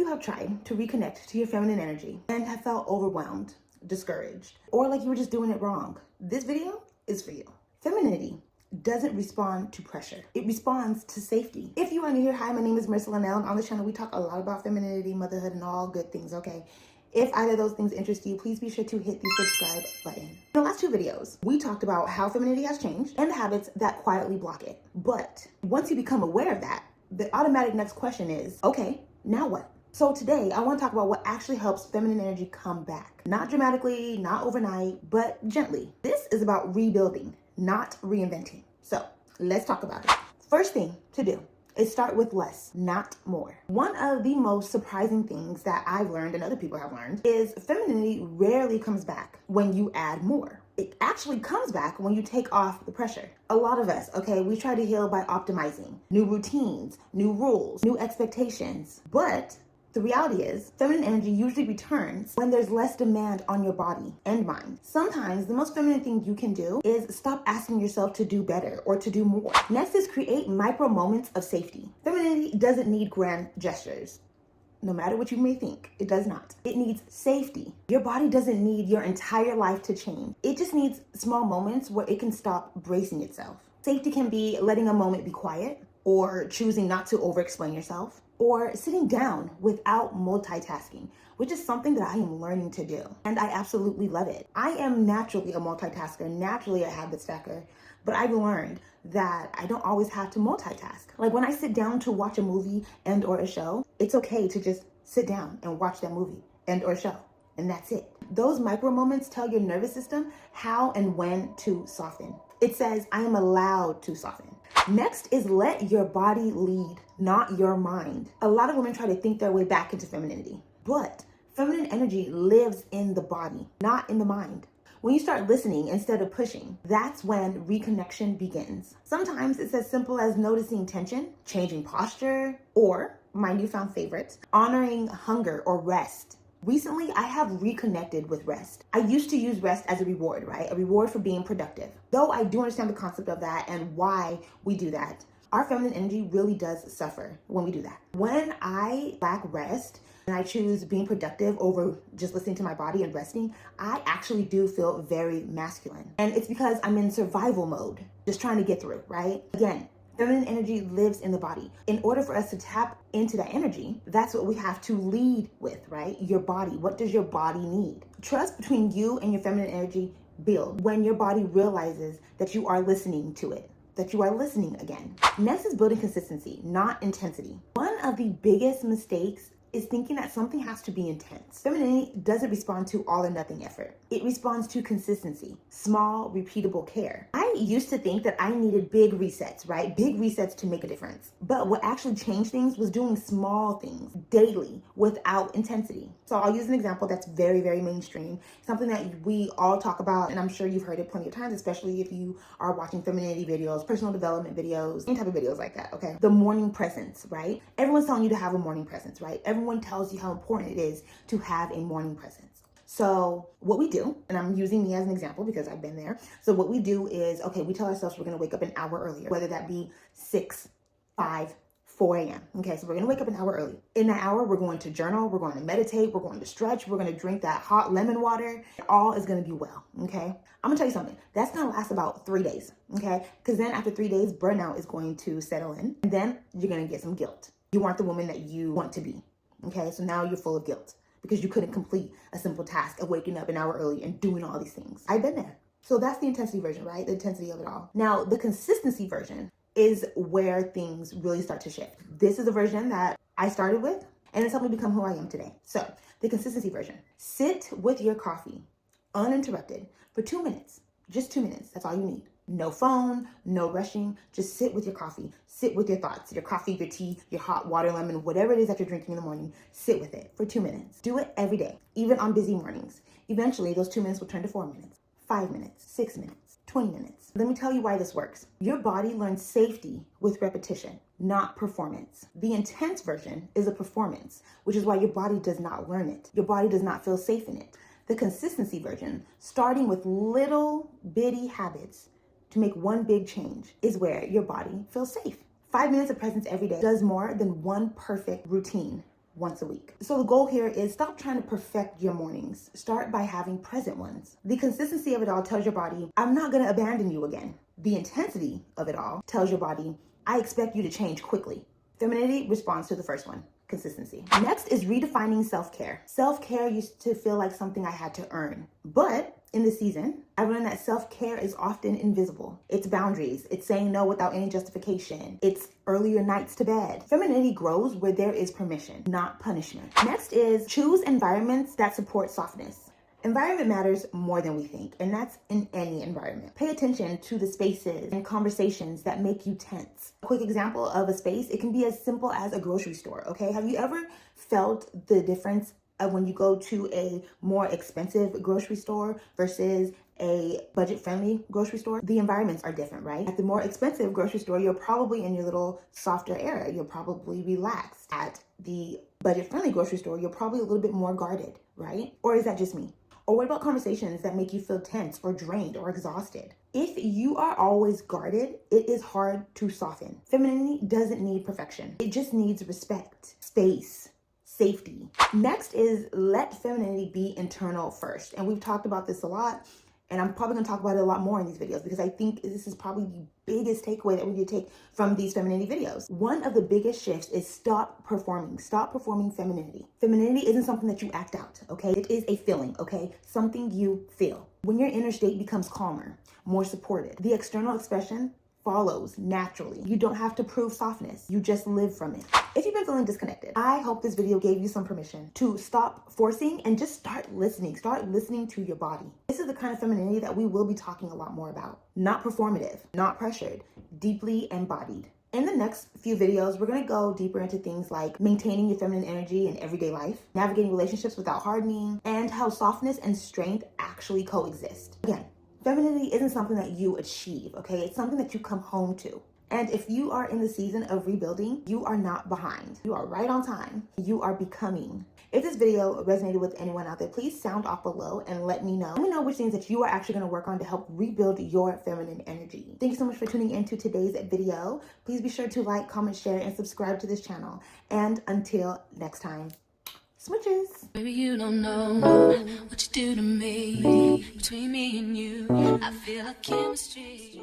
have tried to reconnect to your feminine energy and have felt overwhelmed, discouraged, or like you were just doing it wrong, this video is for you. Femininity doesn't respond to pressure. It responds to safety. If you are new here, hi, my name is Marissa Linnell, and on this channel we talk a lot about femininity, motherhood, and all good things, okay? If either of those things interest you, please be sure to hit the subscribe button. In the last two videos, we talked about how femininity has changed and the habits that quietly block it. But once you become aware of that, the automatic next question is, okay, now what? So today, I want to talk about what actually helps feminine energy come back. Not dramatically, not overnight, but gently. This is about rebuilding, not reinventing. So let's talk about it. First thing to do is start with less, not more. One of the most surprising things that I've learned and other people have learned is femininity rarely comes back when you add more. It actually comes back when you take off the pressure. A lot of us, okay, we try to heal by optimizing new routines, new rules, new expectations. But the reality is, feminine energy usually returns when there's less demand on your body and mind. Sometimes the most feminine thing you can do is stop asking yourself to do better or to do more. Next is create micro moments of safety. Femininity doesn't need grand gestures. No matter what you may think, it does not. It needs safety. Your body doesn't need your entire life to change. It just needs small moments where it can stop bracing itself. Safety can be letting a moment be quiet, or choosing not to over-explain yourself, or sitting down without multitasking, which is something that I am learning to do. And I absolutely love it. I am naturally a multitasker, naturally a habit stacker, but I've learned that I don't always have to multitask. Like when I sit down to watch a movie and or a show, it's okay to just sit down and watch that movie and or show, and that's it. Those micro moments tell your nervous system how and when to soften. It says, I am allowed to soften. Next is let your body lead, not your mind. A lot of women try to think their way back into femininity, but feminine energy lives in the body, not in the mind. When you start listening instead of pushing, that's when reconnection begins. Sometimes it's as simple as noticing tension, changing posture, or my newfound favorite, honoring hunger or rest. Recently, I have reconnected with rest. I used to use rest as a reward, right? A reward for being productive. Though I do understand the concept of that and why we do that, our feminine energy really does suffer when we do that. When I lack rest and I choose being productive over just listening to my body and resting, I actually do feel very masculine. And it's because I'm in survival mode, just trying to get through, right? Again, feminine energy lives in the body. In order for us to tap into that energy, that's what we have to lead with, right? Your body. What does your body need? Trust between you and your feminine energy build when your body realizes that you are listening to it, that you are listening again. Next is building consistency, not intensity. One of the biggest mistakes is thinking that something has to be intense. Femininity doesn't respond to all or nothing effort. It responds to consistency, small, repeatable care. I used to think that I needed big resets, right? Big resets to make a difference. But what actually changed things was doing small things daily without intensity. So I'll use an example that's very, very mainstream, something that we all talk about, and I'm sure you've heard it plenty of times, especially if you are watching femininity videos, personal development videos, any type of videos like that, okay? The morning presence, right? Everyone's telling you to have a morning presence, right? Everyone tells you how important it is to have a morning presence. So what we do, and I'm using me as an example because I've been there. So what we do is, okay, we tell ourselves we're going to wake up an hour earlier, whether that be 6, 5, 4 a.m. Okay, so we're going to wake up an hour early. In that hour, we're going to journal, we're going to meditate, we're going to stretch, we're going to drink that hot lemon water. All is going to be well, okay? I'm going to tell you something. That's going to last about 3 days, okay? Because then after 3 days, burnout is going to settle in, and then you're going to get some guilt. You aren't the woman that you want to be. Okay, so now you're full of guilt because you couldn't complete a simple task of waking up an hour early and doing all these things. I've been there. So that's the intensity version, right? The intensity of it all. Now, the consistency version is where things really start to shift. This is a version that I started with, and it's helped me become who I am today. So the consistency version. Sit with your coffee uninterrupted for 2 minutes. Just 2 minutes. That's all you need. No phone, no rushing, just sit with your coffee, sit with your thoughts, your coffee, your tea, your hot water, lemon, whatever it is that you're drinking in the morning, sit with it for 2 minutes. Do it every day, even on busy mornings. Eventually, those 2 minutes will turn to 4 minutes, 5 minutes, 6 minutes, 20 minutes. Let me tell you why this works. Your body learns safety with repetition, not performance. The intense version is a performance, which is why your body does not learn it. Your body does not feel safe in it. The consistency version, starting with little bitty habits, to make one big change is where your body feels safe. 5 minutes of presence every day does more than one perfect routine once a week. So the goal here is stop trying to perfect your mornings. Start by having present ones. The consistency of it all tells your body, I'm not going to abandon you again. The intensity of it all tells your body, I expect you to change quickly. Femininity responds to the first one, consistency. Next is redefining self-care. Self-care used to feel like something I had to earn, but in this season, I learned that self-care is often invisible. It's boundaries. It's saying no without any justification. It's earlier nights to bed. Femininity grows where there is permission, not punishment. Next is choose environments that support softness. Environment matters more than we think, and that's in any environment. Pay attention to the spaces and conversations that make you tense. A quick example of a space, it can be as simple as a grocery store, okay? Have you ever felt the difference of when you go to a more expensive grocery store versus a budget-friendly grocery store? The environments are different, right? At the more expensive grocery store, you're probably in your little softer area. You're probably relaxed. At the budget-friendly grocery store, you're probably a little bit more guarded, right? Or is that just me? Or what about conversations that make you feel tense or drained or exhausted? If you are always guarded, it is hard to soften. Femininity doesn't need perfection. It just needs respect, space, safety. Next is let femininity be internal first. And we've talked about this a lot, and I'm probably gonna talk about it a lot more in these videos because I think this is probably the biggest takeaway that we need to take from these femininity videos. One of the biggest shifts is stop performing femininity. Femininity isn't something that you act out, okay? It is a feeling, okay? Something you feel. When your inner state becomes calmer, more supported, the external expression follows naturally. You don't have to prove softness. You just live from it. If you've been feeling disconnected, I hope this video gave you some permission to stop forcing and just start listening. Start listening to your body. This is the kind of femininity that we will be talking a lot more about. Not performative, not pressured, deeply embodied. In the next few videos, we're going to go deeper into things like maintaining your feminine energy in everyday life, navigating relationships without hardening, and how softness and strength actually coexist. Again, femininity isn't something that you achieve, okay? It's something that you come home to. And if you are in the season of rebuilding, you are not behind. You are right on time. You are becoming. If this video resonated with anyone out there, please sound off below and let me know. Let me know which things that you are actually going to work on to help rebuild your feminine energy. Thank you so much for tuning into today's video. Please be sure to like, comment, share, and subscribe to this channel. And until next time, smooches. Baby, you don't know what you do to me. Between me and you, I feel like chemistry.